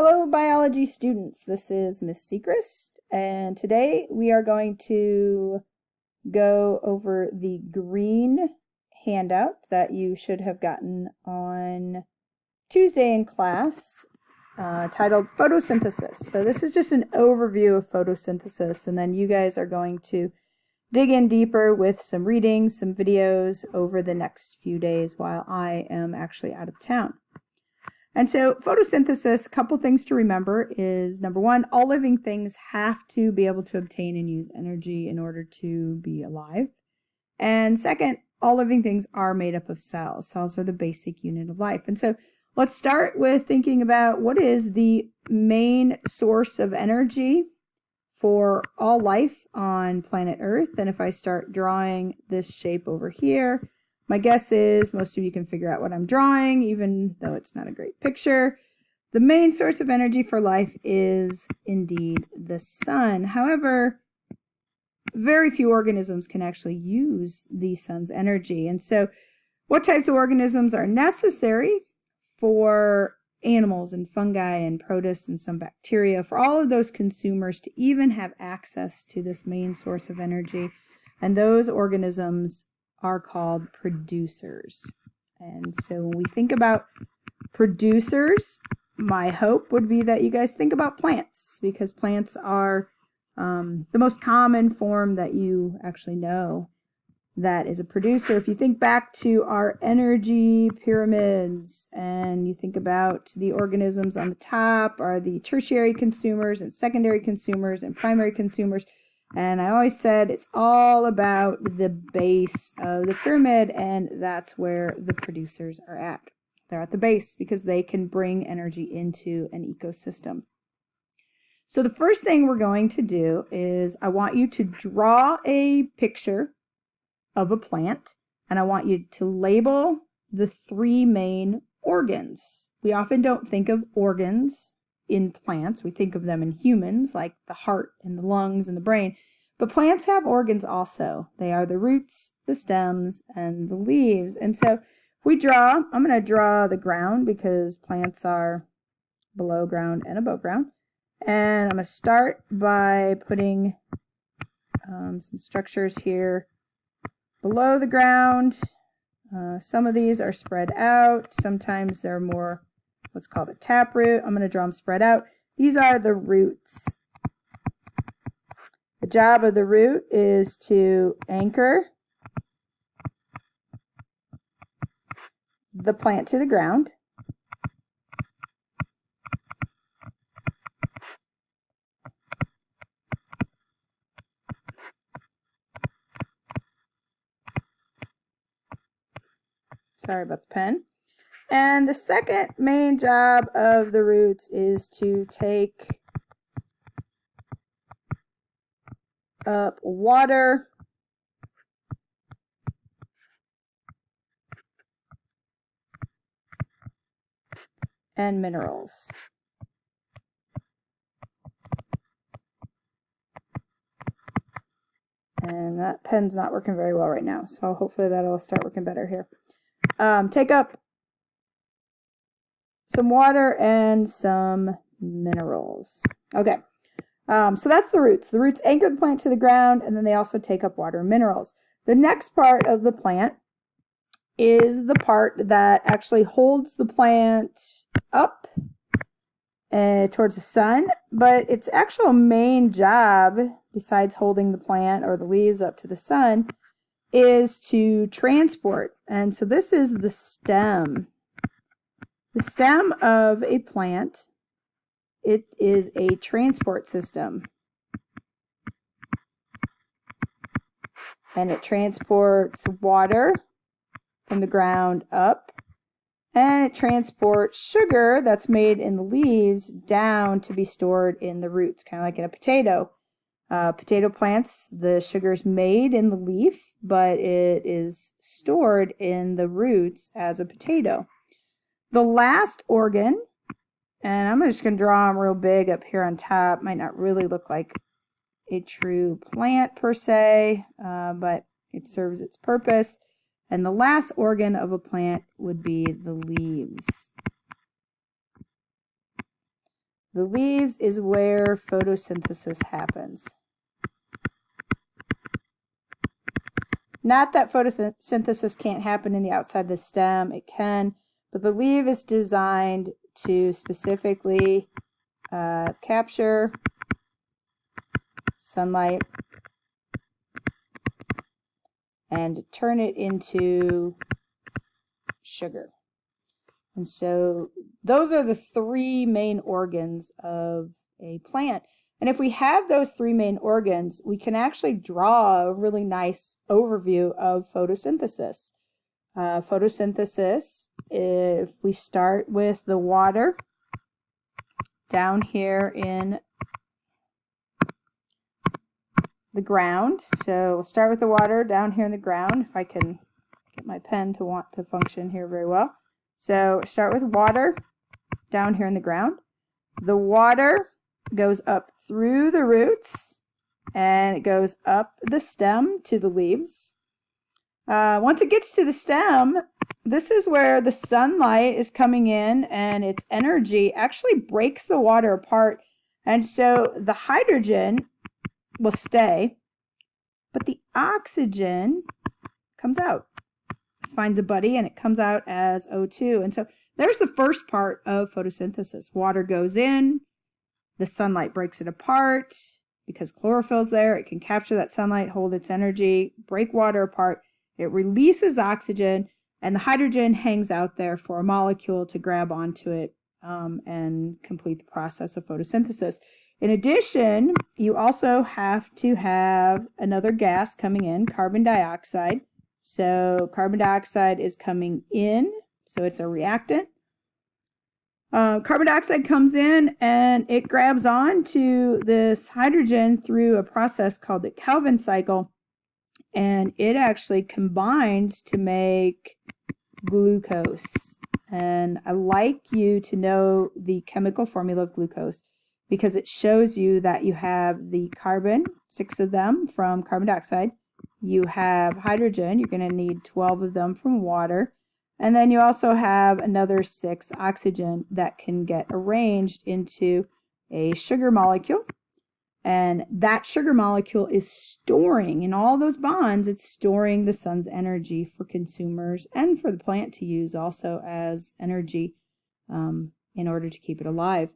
Hello biology students, this is Miss Sechrist, and today we are going to go over the green handout that you should have gotten on Tuesday in class, titled Photosynthesis. So this is just an overview of photosynthesis, and then you guys are going to dig in deeper with some readings, some videos over the next few days while I am actually out of town. And so photosynthesis, a couple things to remember is, number one, all living things have to be able to obtain and use energy in order to be alive. And second, all living things are made up of cells. Cells are the basic unit of life. And so let's start with thinking about what is the main source of energy for all life on planet Earth. And if I start drawing this shape over here, my guess is most of you can figure out what I'm drawing, even though it's not a great picture. The main source of energy for life is indeed the sun. However, very few organisms can actually use the sun's energy. And so what types of organisms are necessary for animals and fungi and protists and some bacteria, for all of those consumers to even have access to this main source of energy? And those organisms are called producers. And so when we think about producers, my hope would be that you guys think about plants, because plants are the most common form that you actually know that is a producer. If you think back to our energy pyramids and you think about the organisms on the top are the tertiary consumers and secondary consumers and primary consumers. And I always said it's all about the base of the pyramid, and that's where the producers are at. They're at the base because they can bring energy into an ecosystem. So the first thing we're going to do is I want you to draw a picture of a plant, and I want you to label the three main organs. We often don't think of organs in plants. We think of them in humans, like the heart and the lungs and the brain. But plants have organs also. They are the roots, the stems, and the leaves. And so if we draw, I'm going to draw the ground because plants are below ground and above ground. And I'm going to start by putting some structures here below the ground. Some of these are spread out. Sometimes they're more what's called a taproot. I'm going to draw them spread out. These are the roots. The job of the root is to anchor the plant to the ground. Sorry about the pen. And the second main job of the roots is to take up water and minerals. And that pen's not working very well right now, so hopefully that'll start working better here. Take up some water and some minerals. Okay, so that's the roots. The roots anchor the plant to the ground, and then they also take up water and minerals. The next part of the plant is the part that actually holds the plant up towards the sun, but its actual main job, besides holding the plant or the leaves up to the sun, is to transport. And so this is the stem. The stem of a plant, it is a transport system. And it transports water from the ground up, and it transports sugar that's made in the leaves down to be stored in the roots, kind of like in a potato. Potato plants, the sugar is made in the leaf, but it is stored in the roots as a potato. The last organ, and I'm just going to draw them real big up here on top, might not really look like a true plant per se, but it serves its purpose. And the last organ of a plant would be the leaves. The leaves is where photosynthesis happens. Not that photosynthesis can't happen in the outside of the stem, it can, but the leaf is designed to specifically capture sunlight and turn it into sugar. And so those are the three main organs of a plant. And if we have those three main organs, we can actually draw a really nice overview of photosynthesis. Photosynthesis, if we start with the water down here in the ground. So we'll start with the water down here in the ground, if I can get my pen to want to function here very well. So start with water down here in the ground. The water goes up through the roots and it goes up the stem to the leaves. Once it gets to the stem, this is where the sunlight is coming in and its energy actually breaks the water apart. And so the hydrogen will stay, but the oxygen comes out. It finds a buddy and it comes out as O2. And so there's the first part of photosynthesis. Water goes in, the sunlight breaks it apart. Because chlorophyll's there, it can capture that sunlight, hold its energy, break water apart. It releases oxygen, and the hydrogen hangs out there for a molecule to grab onto it and complete the process of photosynthesis. In addition, you also have to have another gas coming in, carbon dioxide. So carbon dioxide is coming in, so it's a reactant. Carbon dioxide comes in and it grabs onto this hydrogen through a process called the Calvin cycle, and it actually combines to make glucose. And I like you to know the chemical formula of glucose because it shows you that you have the carbon, 6 of them from carbon dioxide. You have hydrogen, you're going to need 12 of them from water. And then you also have another 6 oxygen that can get arranged into a sugar molecule. And that sugar molecule is storing, in all those bonds, it's storing the sun's energy for consumers and for the plant to use also as energy in order to keep it alive.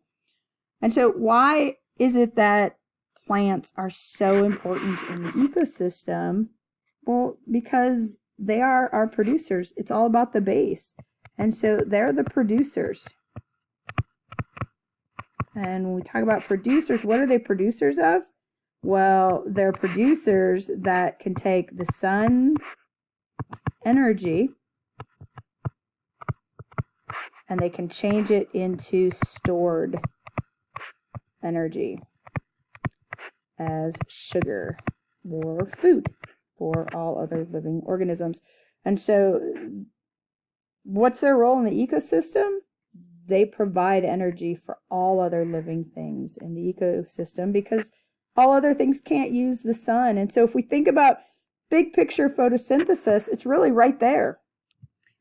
And so why is it that plants are so important in the ecosystem? Well, because they are our producers. It's all about the base. And so they're the producers. And when we talk about producers, what are they producers of? Well, they're producers that can take the sun's energy and they can change it into stored energy as sugar or food for all other living organisms. And so what's their role in the ecosystem? They provide energy for all other living things in the ecosystem because all other things can't use the sun. And so if we think about big picture photosynthesis, it's really right there.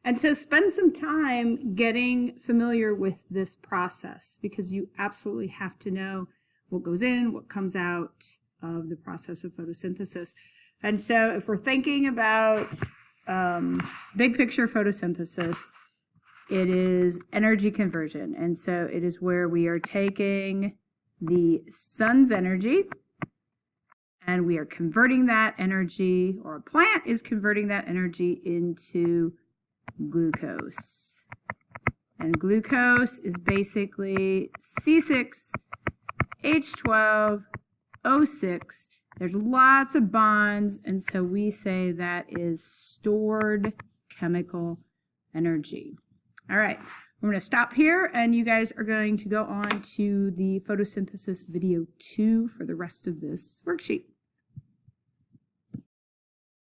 And so spend some time getting familiar with this process because you absolutely have to know what goes in, what comes out of the process of photosynthesis. And so if we're thinking about big picture photosynthesis, it is energy conversion. And so it is where we are taking the sun's energy and we are converting that energy, or a plant is converting that energy into glucose. And glucose is basically C6H12O6. There's lots of bonds, and so we say that is stored chemical energy. All right, we're going to stop here, and you guys are going to go on to the photosynthesis video 2 for the rest of this worksheet.